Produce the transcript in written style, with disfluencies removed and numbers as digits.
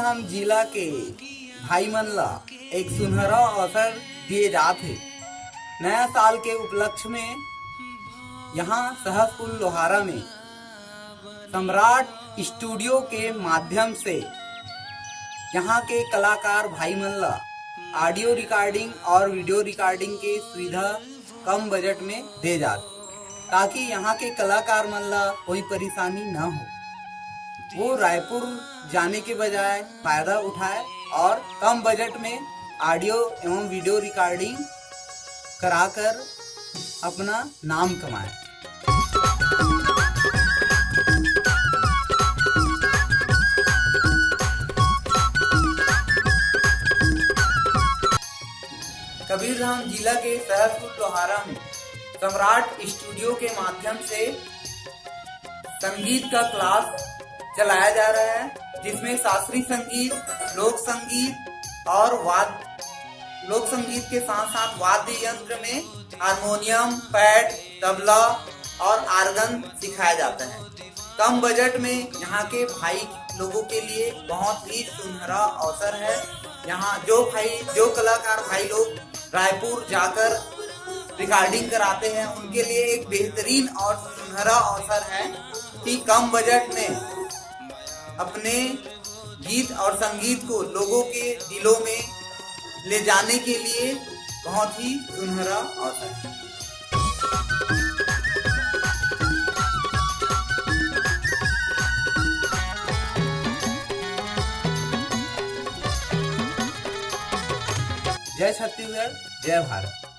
कबीरधाम जिला के भाई मन ला एक सुनहरा अवसर दिए जाते। नया साल के उपलक्ष्य में यहाँ सहसपुर लोहारा में सम्राट स्टूडियो के माध्यम से यहाँ के कलाकार भाई मन ला ऑडियो रिकॉर्डिंग और वीडियो रिकॉर्डिंग की सुविधा कम बजट में दे जाते, ताकि यहाँ के कलाकार मन ला कोई परेशानी न हो। वो रायपुर जाने के बजाय फायदा उठाए और कम बजट में ऑडियो एवं वीडियो रिकॉर्डिंग कराकर अपना नाम कमाए। कबीरधाम जिला के सहसपुर लोहारा में सम्राट स्टूडियो के माध्यम से संगीत का क्लास चलाया जा रहा है, जिसमें शास्त्रीय संगीत, लोक संगीत के साथ साथ वाद्य यंत्र में हारमोनियम, पैड, तबला और आर्गन सिखाया जाता है। कम बजट में यहाँ के भाई लोगों के लिए बहुत ही सुनहरा अवसर है। यहाँ जो कलाकार भाई लोग रायपुर जाकर रिकॉर्डिंग कराते हैं, उनके लिए एक बेहतरीन और सुनहरा अवसर है कि कम बजट में अपने गीत और संगीत को लोगों के दिलों में ले जाने के लिए बहुत ही सुनहरा अवसर है। जय छत्तीसगढ़, जय भारत।